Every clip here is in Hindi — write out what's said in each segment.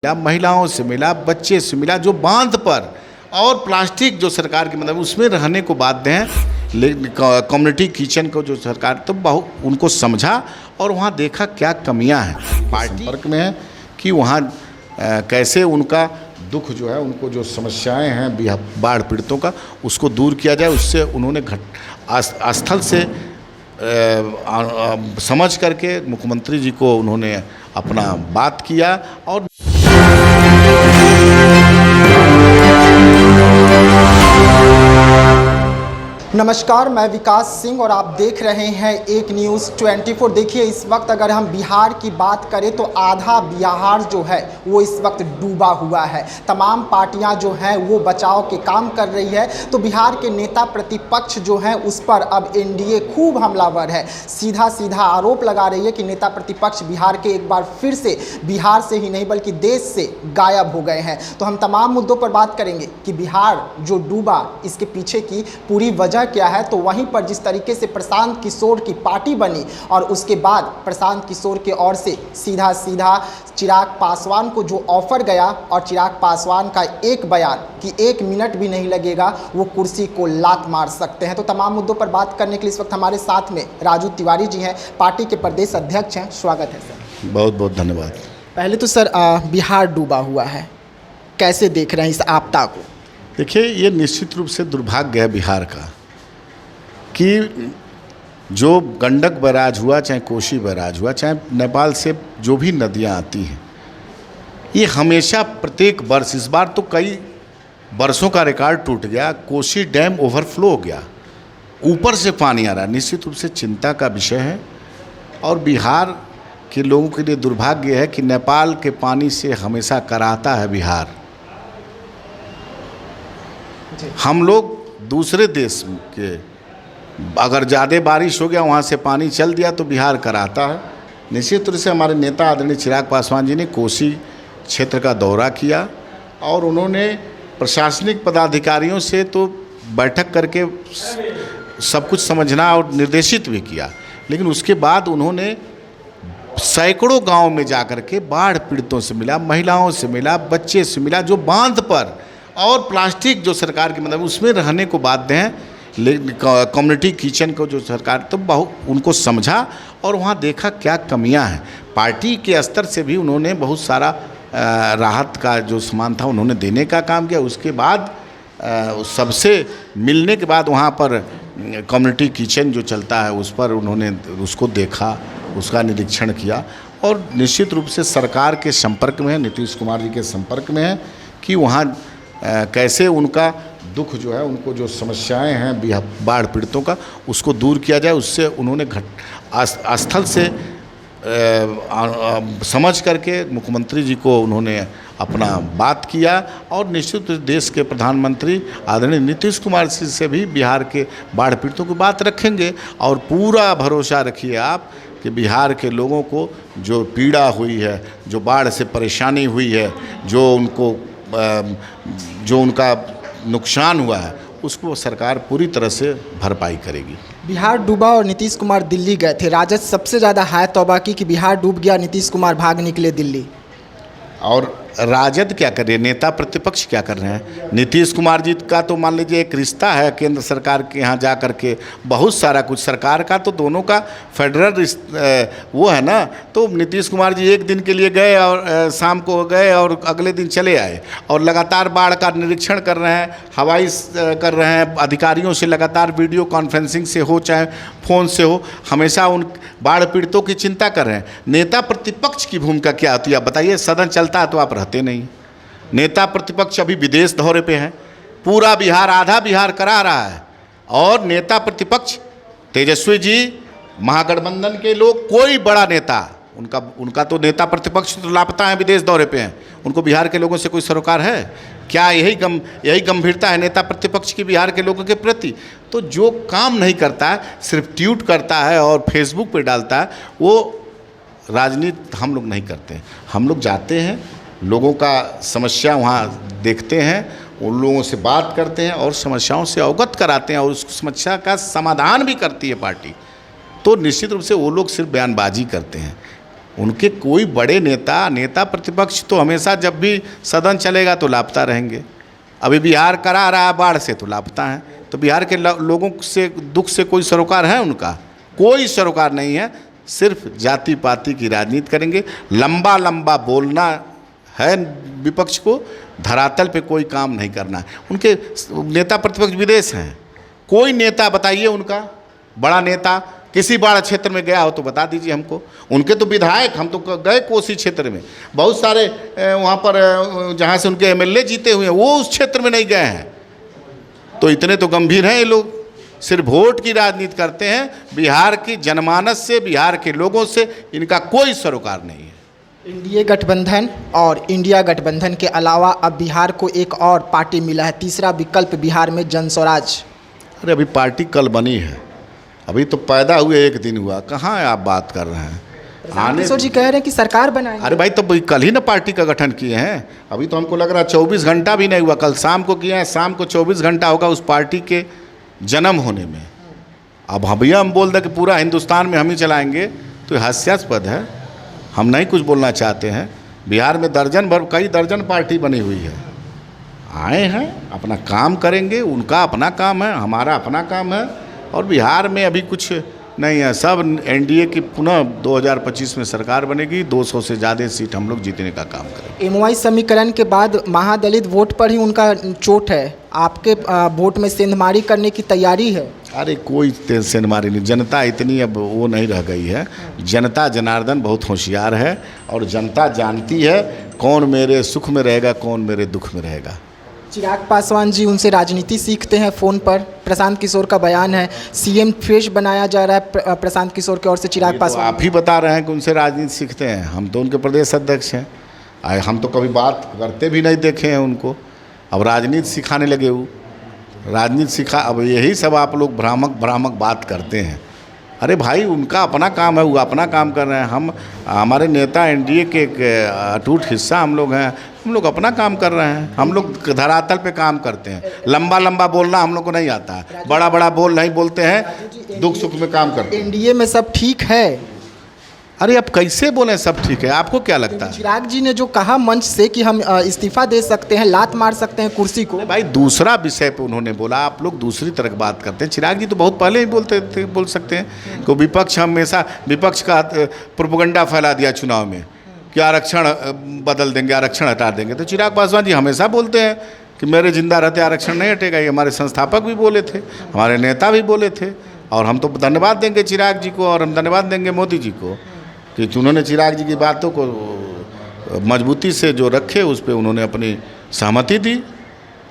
मिला, महिलाओं से मिला, बच्चे से मिला, जो बांध पर और प्लास्टिक जो सरकार की मतलब उसमें रहने को बाध्य हैं। लेकिन कम्युनिटी किचन को जो सरकार तो बहुत उनको समझा और वहाँ देखा क्या कमियां हैं। पार्टी संपर्क में है कि वहाँ कैसे उनका दुख जो है, उनको जो समस्याएं हैं बाढ़ पीड़ितों का, उसको दूर किया जाए। उससे उन्होंने स्थल से समझ करके मुख्यमंत्री जी को उन्होंने अपना बात किया। और नमस्कार, मैं विकास सिंह और आप देख रहे हैं एक न्यूज़ 24। देखिए, इस वक्त अगर हम बिहार की बात करें तो आधा बिहार जो है वो इस वक्त डूबा हुआ है। तमाम पार्टियां जो हैं वो बचाव के काम कर रही है। तो बिहार के नेता प्रतिपक्ष जो हैं उस पर अब एनडीए खूब हमलावर है। सीधा सीधा आरोप लगा रही है कि नेता प्रतिपक्ष बिहार के एक बार फिर से बिहार से ही नहीं बल्कि देश से गायब हो गए हैं। तो हम तमाम मुद्दों पर बात करेंगे कि बिहार जो डूबा इसके पीछे की पूरी वजह क्या है। तो वहीं पर जिस तरीके से प्रशांत किशोर की पार्टी बनी और उसके बाद प्रशांत किशोर के ओर से सीधा सीधा चिराग पासवान को जो ऑफर गया और चिराग पासवान का एक बयान कि 1 मिनट भी नहीं लगेगा वो कुर्सी को लात मार सकते हैं। तो तमाम मुद्दों पर बात करने के लिए इस वक्त हमारे साथ में राजू तिवारी जी हैं, पार्टी के प्रदेश अध्यक्ष हैं। स्वागत है सर। बहुत बहुत धन्यवाद। पहले तो सर, बिहार डूबा हुआ है, कैसे देख रहे हैं इस आपदा को? देखिए, ये निश्चित रूप से दुर्भाग्य है बिहार का कि जो गंडक बैराज हुआ, चाहे कोसी बैराज हुआ, चाहे नेपाल से जो भी नदियां आती हैं, ये हमेशा प्रत्येक वर्ष, इस बार तो कई वर्षों का रिकॉर्ड टूट गया। कोसी डैम ओवरफ्लो हो गया, ऊपर से पानी आ रहा है। निश्चित रूप से चिंता का विषय है और बिहार के लोगों के लिए दुर्भाग्य है कि नेपाल के पानी से हमेशा कराहता है बिहार। हम लोग दूसरे देश के अगर ज़्यादा बारिश हो गया, वहाँ से पानी चल दिया तो बिहार कराता है। निश्चित रूप से हमारे नेता आदरणीय चिराग पासवान जी ने कोसी क्षेत्र का दौरा किया और उन्होंने प्रशासनिक पदाधिकारियों से तो बैठक करके सब कुछ समझना और निर्देशित भी किया। लेकिन उसके बाद उन्होंने सैकड़ों गांव में जाकर के बाढ़ पीड़ितों से मिला, महिलाओं से मिला, बच्चे से मिला, जो बांध पर और प्लास्टिक जो सरकार की मतलब उसमें रहने को बाध्य हैं। लेकिन कम्युनिटी किचन को जो सरकार तो बहुत उनको समझा और वहाँ देखा क्या कमियां हैं। पार्टी के स्तर से भी उन्होंने बहुत सारा राहत का जो सामान था उन्होंने देने का काम किया। उसके बाद सबसे मिलने के बाद वहाँ पर कम्युनिटी किचन जो चलता है उस पर उन्होंने उसको देखा, उसका निरीक्षण किया और निश्चित रूप से सरकार के संपर्क में है, नीतीश कुमार जी के संपर्क में है कि वहाँ कैसे उनका दुख जो है, उनको जो समस्याएं हैं बाढ़ पीड़ितों का, उसको दूर किया जाए। उससे उन्होंने स्थल से समझ करके मुख्यमंत्री जी को उन्होंने अपना बात किया और निश्चित देश के प्रधानमंत्री आदरणीय नीतीश कुमार जी से भी बिहार के बाढ़ पीड़ितों की बात रखेंगे। और पूरा भरोसा रखिए आप कि बिहार के लोगों को जो पीड़ा हुई है, जो बाढ़ से परेशानी हुई है, जो उनका नुकसान हुआ है, उसको सरकार पूरी तरह से भरपाई करेगी। बिहार डूबा और नीतीश कुमार दिल्ली गए थे। राजद सबसे ज़्यादा हाय तौबा की कि बिहार डूब गया, नीतीश कुमार भाग निकले दिल्ली। और राजद क्या कर रही है, नेता प्रतिपक्ष क्या कर रहे हैं? नीतीश कुमार जी का तो मान लीजिए एक रिश्ता है केंद्र सरकार के यहाँ जा कर के, बहुत सारा कुछ सरकार का तो दोनों का फेडरल वो है ना। तो नीतीश कुमार जी एक दिन के लिए गए और शाम को गए और अगले दिन चले आए और लगातार बाढ़ का निरीक्षण कर रहे हैं, हवाई कर रहे हैं, अधिकारियों से लगातार वीडियो कॉन्फ्रेंसिंग से हो चाहे फ़ोन से हो, हमेशा उन बाढ़ पीड़ितों की चिंता कर रहे हैं। नेता प्रतिपक्ष की भूमिका क्या होती है आप बताइए? सदन चलता है तो आप रहते नहीं। नेता प्रतिपक्ष अभी विदेश दौरे पे हैं, पूरा बिहार, आधा बिहार करा रहा है और नेता प्रतिपक्ष तेजस्वी जी, महागठबंधन के लोग, कोई बड़ा नेता उनका तो नेता प्रतिपक्ष तो लापता है, विदेश दौरे पे हैं। उनको बिहार के लोगों से कोई सरोकार है क्या? यही गंभीरता है नेता प्रतिपक्ष की बिहार के लोगों के प्रति। तो जो काम नहीं करता है, सिर्फ ट्वीट करता है और फेसबुक पे डालता है, वो राजनीति हम लोग नहीं करते। हम लोग जाते हैं, लोगों का समस्या वहाँ देखते हैं, उन लोगों से बात करते हैं और समस्याओं से अवगत कराते हैं और उस समस्या का समाधान भी करती है पार्टी। तो निश्चित रूप से वो लोग सिर्फ बयानबाजी करते हैं। उनके कोई बड़े नेता प्रतिपक्ष तो हमेशा जब भी सदन चलेगा तो लापता रहेंगे। अभी बिहार करा रहा है बाढ़ से तो लापता है। तो बिहार के लोगों से दुख से कोई सरोकार है उनका? कोई सरोकार नहीं है। सिर्फ जाति पाति की राजनीति करेंगे। लंबा लंबा बोलना है विपक्ष को, धरातल पे कोई काम नहीं करना है। उनके नेता प्रतिपक्ष विदेश हैं। कोई नेता बताइए उनका बड़ा नेता किसी बाढ़ क्षेत्र में गया हो तो बता दीजिए हमको। उनके तो विधायक, हम तो गए कोसी क्षेत्र में, बहुत सारे वहाँ पर जहाँ से उनके एमएलए जीते हुए हैं वो उस क्षेत्र में नहीं गए हैं। तो इतने तो गंभीर हैं ये लोग, सिर्फ वोट की राजनीति करते हैं। बिहार की जनमानस से, बिहार के लोगों से इनका कोई सरोकार नहीं है। एनडीए गठबंधन और इंडिया गठबंधन के अलावा अब बिहार को एक और पार्टी मिला है, तीसरा विकल्प बिहार में जनस्वराज। अरे अभी पार्टी कल बनी है, अभी तो पैदा हुए एक दिन हुआ, कहाँ आप बात कर रहे हैं? किशोर जी कह रहे हैं कि सरकार बनाएंगे। अरे भाई तो कल ही ना पार्टी का गठन किए हैं। अभी तो हमको लग रहा है 24 घंटा भी नहीं हुआ, कल शाम को किए हैं। शाम को 24 घंटा होगा उस पार्टी के जन्म होने में। अब भैया हम बोल दें कि पूरा हिंदुस्तान में हम ही चलाएंगे तो हास्यास्पद है। हम नहीं कुछ बोलना चाहते हैं। बिहार में कई दर्जन पार्टी बनी हुई है। आए हैं, अपना काम करेंगे, उनका अपना काम है, हमारा अपना काम है। और बिहार में अभी कुछ नहीं है। सब एनडीए की पुनः 2025 में सरकार बनेगी। 200 से ज़्यादा सीट हम लोग जीतने का काम करेंगे। एमओआई समीकरण के बाद महादलित वोट पर ही उनका चोट है। आपके वोट में सेंधमारी करने की तैयारी है? अरे कोई सेंधमारी नहीं। जनता इतनी अब वो नहीं रह गई है। जनता जनार्दन बहुत होशियार है और जनता जानती है कौन मेरे सुख में रहेगा, कौन मेरे दुख में रहेगा। चिराग पासवान जी उनसे राजनीति सीखते हैं फ़ोन पर। प्रशांत किशोर का बयान है, सीएम फेस बनाया जा रहा है प्रशांत किशोर की ओर से चिराग पासवान। आप ही बता रहे हैं कि उनसे राजनीति सीखते हैं। हम तो उनके प्रदेश अध्यक्ष हैं। हम तो कभी बात करते भी नहीं देखे हैं उनको। अब राजनीति सिखाने लगे वो। राजनीति सिखा, अब यही सब आप लोग भ्रामक बात करते हैं। अरे भाई उनका अपना काम है, वो अपना काम कर रहे हैं। हमारे नेता एनडीए के एक अटूट हिस्सा हम लोग हैं। हम लोग अपना काम कर रहे हैं। हम लोग धरातल पे काम करते हैं। लंबा बोलना हम लोग को नहीं आता है। बड़ा बोल नहीं बोलते हैं, दुख सुख में काम करते हैं। एनडीए में सब ठीक है। अरे अब कैसे बोलें सब ठीक है? आपको क्या लगता है? चिराग जी ने जो कहा मंच से कि हम इस्तीफा दे सकते हैं, लात मार सकते हैं कुर्सी को। भाई दूसरा विषय पे उन्होंने बोला, आप लोग दूसरी तरह की बात करते हैं। चिराग जी तो बहुत पहले ही बोल सकते हैं कि विपक्ष हमेशा विपक्ष का प्रोपेगेंडा फैला दिया चुनाव में कि आरक्षण बदल देंगे, आरक्षण हटा देंगे। तो चिराग पासवान जी हमेशा बोलते हैं कि मेरे जिंदा रहते आरक्षण नहीं हटेगा। ये हमारे संस्थापक भी बोले थे, हमारे नेता भी बोले थे। और हम तो धन्यवाद देंगे चिराग जी को, और हम धन्यवाद देंगे मोदी जी को कि उन्होंने चिराग जी की बातों को मजबूती से जो रखे, उस पर उन्होंने अपनी सहमति दी।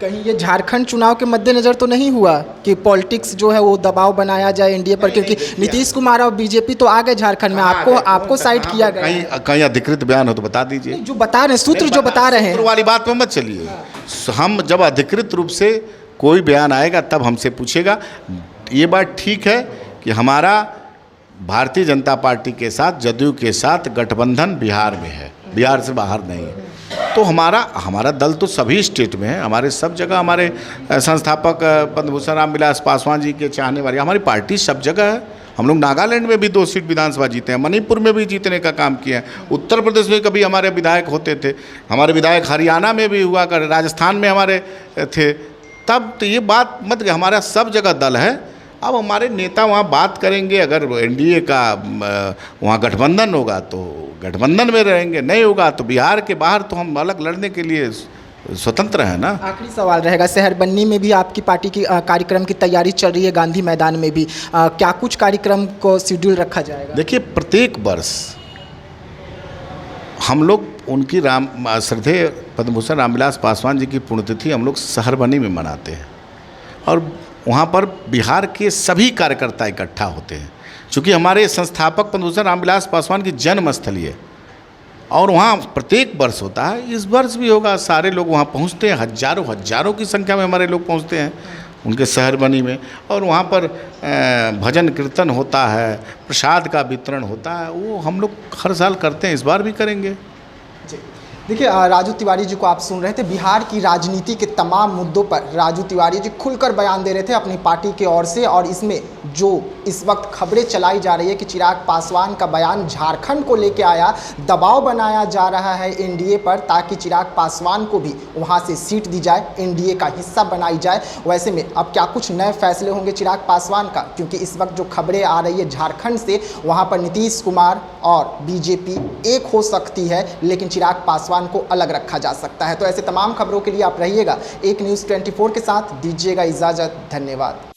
कहीं ये झारखंड चुनाव के मद्देनज़र तो नहीं हुआ कि पॉलिटिक्स जो है वो दबाव बनाया जाए एनडीए पर? क्योंकि नीतीश कुमार और बीजेपी तो आ गए झारखंड में, आपको साइड किया गया। कहीं अधिकृत बयान हो तो बता दीजिए। जो बता रहे हैं सूत्र, जो बता रहे हैं वाली बात पर मत चलिए। हम जब अधिकृत रूप से कोई बयान आएगा तब हमसे पूछेगा। ये बात ठीक है कि हमारा भारतीय जनता पार्टी के साथ, जदयू के साथ गठबंधन बिहार में है, बिहार से बाहर नहीं है। तो हमारा दल तो सभी स्टेट में है। हमारे सब जगह हमारे संस्थापक पद्म भूषण रामविलास पासवान जी के चाहने वाले, हमारी पार्टी सब जगह है। हम लोग नागालैंड में भी 2 सीट विधानसभा जीते हैं, मणिपुर में भी जीतने का काम किया है, उत्तर प्रदेश में कभी हमारे विधायक होते थे, हमारे विधायक हरियाणा में भी हुआ कर, राजस्थान में हमारे थे। तब तो ये बात मत, हमारा सब जगह दल है। अब हमारे नेता वहाँ बात करेंगे। अगर एनडीए का वहाँ गठबंधन होगा तो गठबंधन में रहेंगे, नहीं होगा तो बिहार के बाहर तो हम अलग लड़ने के लिए स्वतंत्र है ना। आखिरी सवाल रहेगा, शहर बन्नी में भी आपकी पार्टी की कार्यक्रम की तैयारी चल रही है, गांधी मैदान में भी क्या कुछ कार्यक्रम को शेड्यूल रखा जाएगा? देखिए, प्रत्येक वर्ष हम लोग उनकी श्रद्धेय पद्म भूषण रामविलास पासवान जी की पुण्यतिथि हम लोग शहर बन्नी में मनाते हैं। और वहाँ पर बिहार के सभी कार्यकर्ता इकट्ठा होते हैं, क्योंकि हमारे संस्थापक पद्म भूषण रामविलास पासवान की जन्मस्थली है। और वहाँ प्रत्येक वर्ष होता है, इस वर्ष भी होगा। सारे लोग वहाँ पहुँचते हैं, हजारों की संख्या में हमारे लोग पहुँचते हैं उनके शहर बनी में। और वहाँ पर भजन कीर्तन होता है, प्रसाद का वितरण होता है। वो हम लोग हर साल करते हैं, इस बार भी करेंगे। देखिए, राजू तिवारी जी को आप सुन रहे थे। बिहार की राजनीति के तमाम मुद्दों पर राजू तिवारी जी खुलकर बयान दे रहे थे अपनी पार्टी की ओर से, और इसमें जो इस वक्त खबरें चलाई जा रही है कि चिराग पासवान का बयान झारखंड को लेकर आया, दबाव बनाया जा रहा है एनडीए पर ताकि चिराग पासवान को भी वहां से सीट दी जाए, एनडीए का हिस्सा बनाई जाए। वैसे में अब क्या कुछ नए फैसले होंगे चिराग पासवान का, क्योंकि इस वक्त जो खबरें आ रही है झारखंड से, वहां पर नीतीश कुमार और बीजेपी एक हो सकती है, लेकिन चिराग पासवान को अलग रखा जा सकता है। तो ऐसे तमाम खबरों के लिए आप रहिएगा एक न्यूज़ 24 के साथ। दीजिएगा इजाजत, धन्यवाद।